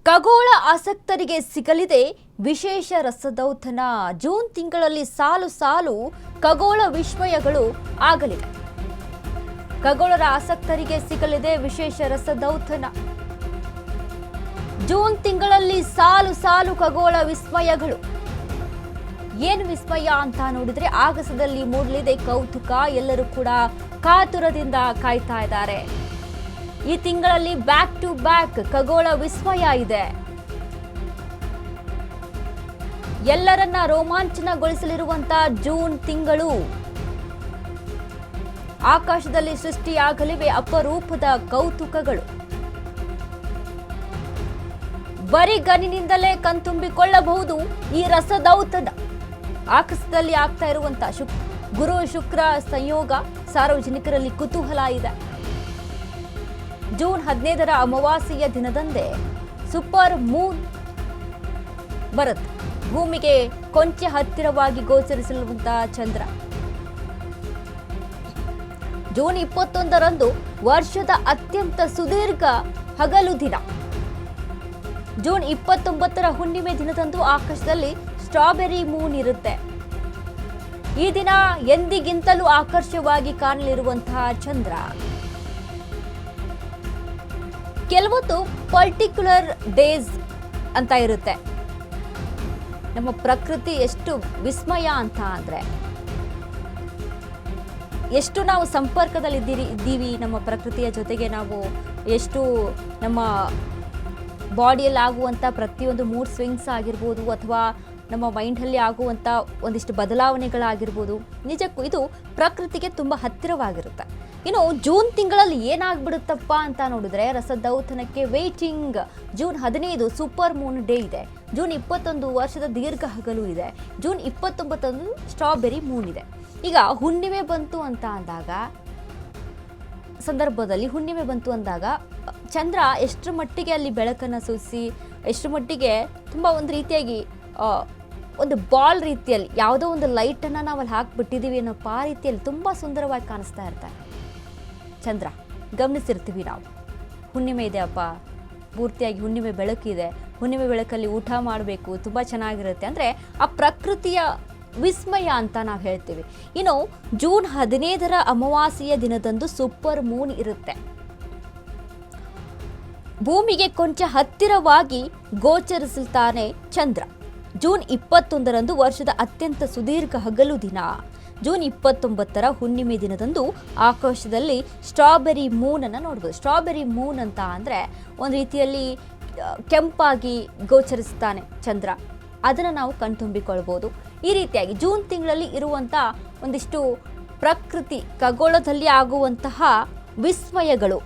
ಖಗೋಳ ಆಸಕ್ತರಿಗೆ ಸಿಗಲಿದೆ ವಿಶೇಷ ರಸದೌತಣ. ಜೂನ್ ತಿಂಗಳಲ್ಲಿ ಸಾಲು ಸಾಲು ಖಗೋಳ ವಿಸ್ಮಯಗಳು ಆಗಲಿದೆ. ಖಗೋಳರ ಆಸಕ್ತರಿಗೆ ಸಿಗಲಿದೆ ವಿಶೇಷ ರಸದೌತಣ. ಜೂನ್ ತಿಂಗಳಲ್ಲಿ ಸಾಲು ಸಾಲು ಖಗೋಳ ವಿಸ್ಮಯಗಳು. ಏನು ವಿಸ್ಮಯ ಅಂತ ನೋಡಿದ್ರೆ ಆಗಸದಲ್ಲಿ ಮೂಡಲಿದೆ ಕೌತುಕ. ಎಲ್ಲರೂ ಕೂಡ ಕಾತುರದಿಂದ ಕಾಯ್ತಾ ಇದ್ದಾರೆ. ಈ ತಿಂಗಳಲ್ಲಿ ಬ್ಯಾಕ್ ಟು ಬ್ಯಾಕ್ ಖಗೋಳ ವಿಸ್ಮಯ ಇದೆ. ಎಲ್ಲರನ್ನ ರೋಮಾಂಚನಗೊಳಿಸಲಿರುವಂತಹ ಜೂನ್ ತಿಂಗಳು. ಆಕಾಶದಲ್ಲಿ ಸೃಷ್ಟಿಯಾಗಲಿವೆ ಅಪರೂಪದ ಕೌತುಕಗಳು. ಬರಿಗಣ್ಣಿನಿಂದಲೇ ಕಣ್ತುಂಬಿಕೊಳ್ಳಬಹುದು ಈ ರಸದೌತಣ. ಆಕಾಶದಲ್ಲಿ ಆಗ್ತಾ ಇರುವಂತಹ ಗುರು ಶುಕ್ರ ಸಂಯೋಗ ಸಾರ್ವಜನಿಕರಲ್ಲಿ ಕುತೂಹಲ ಇದೆ. ಜೂನ್ 15ರ ಅಮಾವಾಸ್ಯೆಯ ದಿನದಂದೇ ಸೂಪರ್ ಮೂನ್ ಬರುತ್ತೆ. ಭೂಮಿಗೆ ಕೊಂಚ ಹತ್ತಿರವಾಗಿ ಗೋಚರಿಸಿರುವಂತಹ ಚಂದ್ರ. ಜೂನ್ 21ರಂದು ವರ್ಷದ ಅತ್ಯಂತ ಸುದೀರ್ಘ ಹಗಲು ದಿನ. ಜೂನ್ 29ರ ಹುಣ್ಣಿಮೆ ದಿನದಂದು ಆಕಾಶದಲ್ಲಿ ಸ್ಟ್ರಾಬೆರಿ ಮೂನ್ ಇರುತ್ತೆ. ಈ ದಿನ ಎಂದಿಗಿಂತಲೂ ಆಕರ್ಷಕವಾಗಿ ಕಾಣಲಿರುವಂತಹ ಚಂದ್ರ. ಕೆಲವೊಂದು ಪರ್ಟಿಕ್ಯುಲರ್ ಡೇಸ್ ಅಂತ ಇರುತ್ತೆ. ನಮ್ಮ ಪ್ರಕೃತಿ ಎಷ್ಟು ವಿಸ್ಮಯ ಅಂತ ಅಂದ್ರೆ ಎಷ್ಟು ನಾವು ಸಂಪರ್ಕದಲ್ಲಿ ಇದ್ದೀವಿ ನಮ್ಮ ಪ್ರಕೃತಿಯ ಜೊತೆಗೆ. ನಾವು ಎಷ್ಟು ನಮ್ಮ ಬಾಡಿಯಲ್ಲಿ ಆಗುವಂಥ ಪ್ರತಿಯೊಂದು ಮೂಡ್ ಸ್ವಿಂಗ್ಸ್ ಆಗಿರ್ಬೋದು ಅಥವಾ ನಮ್ಮ ಮೈಂಡಲ್ಲಿ ಆಗುವಂಥ ಒಂದಿಷ್ಟು ಬದಲಾವಣೆಗಳಾಗಿರ್ಬೋದು, ನಿಜಕ್ಕೂ ಇದು ಪ್ರಕೃತಿಗೆ ತುಂಬ ಹತ್ತಿರವಾಗಿರುತ್ತೆ. ಇನ್ನು ಜೂನ್ ತಿಂಗಳಲ್ಲಿ ಏನಾಗ್ಬಿಡುತ್ತಪ್ಪ ಅಂತ ನೋಡಿದ್ರೆ ರಸದೌತಣಕ್ಕೆ waiting. June 15 super moon day ಇದೆ. ಜೂನ್ 21 ವರ್ಷದ ದೀರ್ಘ ಹಗಲು ಇದೆ. ಜೂನ್ 29 ಸ್ಟ್ರಾಬೆರಿ ಮೂನ್ ಇದೆ. ಈಗ ಹುಣ್ಣಿಮೆ ಬಂತು ಅಂತ ಅಂದಾಗ ಹುಣ್ಣಿಮೆ ಬಂತು ಅಂದಾಗ ಚಂದ್ರ ಎಷ್ಟರ ಮಟ್ಟಿಗೆ ಅಲ್ಲಿ ಬೆಳಕನ್ನು ಸೂಸಿ ಎಷ್ಟರ ಮಟ್ಟಿಗೆ ತುಂಬ ಒಂದು ರೀತಿಯಾಗಿ ಒಂದು ಬಾಲ್ ರೀತಿಯಲ್ಲಿ ಯಾವುದೋ ಒಂದು ಲೈಟನ್ನು ನಾವು ಅಲ್ಲಿ ಹಾಕಿಬಿಟ್ಟಿದ್ದೀವಿ ಅನ್ನೋಪ್ಪ ಆ ರೀತಿಯಲ್ಲಿ ತುಂಬ ಸುಂದರವಾಗಿ ಕಾಣಿಸ್ತಾ ಇರ್ತಾರೆ ಚಂದ್ರ. ಗಮನಿಸಿರ್ತೀವಿ ನಾವು. ಹುಣ್ಣಿಮೆ ಇದೆ ಅಪ್ಪ, ಪೂರ್ತಿಯಾಗಿ ಹುಣ್ಣಿಮೆ ಬೆಳಕಿದೆ, ಹುಣ್ಣಿಮೆ ಬೆಳಕಲ್ಲಿ ಊಟ ಮಾಡಬೇಕು, ತುಂಬ ಚೆನ್ನಾಗಿರುತ್ತೆ ಅಂದರೆ ಆ ಪ್ರಕೃತಿಯ ವಿಸ್ಮಯ ಅಂತ ನಾವು ಹೇಳ್ತೀವಿ. ಇನ್ನು ಜೂನ್ 15ರ ಅಮಾವಾಸ್ಯೆಯ ದಿನದಂದು ಸೂಪರ್ ಮೂನ್ ಇರುತ್ತೆ. ಭೂಮಿಗೆ ಕೊಂಚ ಹತ್ತಿರವಾಗಿ ಗೋಚರಿಸುತ್ತಾನೆ ಚಂದ್ರ. ಜೂನ್ 21ರಂದು ವರ್ಷದ ಅತ್ಯಂತ ಸುದೀರ್ಘ ಹಗಲು ದಿನ. ಜೂನ್ 29ರ ಹುಣ್ಣಿಮೆ ದಿನದಂದು ಆಕಾಶದಲ್ಲಿ ಸ್ಟ್ರಾಬೆರಿ ಮೂನನ್ನು ನೋಡ್ಬೋದು. ಸ್ಟ್ರಾಬೆರಿ ಮೂನ್ ಅಂತ ಅಂದರೆ ಒಂದು ರೀತಿಯಲ್ಲಿ ಕೆಂಪಾಗಿ ಗೋಚರಿಸ್ತಾನೆ ಚಂದ್ರ. ಅದನ್ನು ನಾವು ಕಣ್ತುಂಬಿಕೊಳ್ಬೋದು. ಈ ರೀತಿಯಾಗಿ ಜೂನ್ ತಿಂಗಳಲ್ಲಿ ಇರುವಂಥ ಒಂದಿಷ್ಟು ಪ್ರಕೃತಿ ಖಗೋಳದಲ್ಲಿ ಆಗುವಂತಹ ವಿಸ್ಮಯಗಳು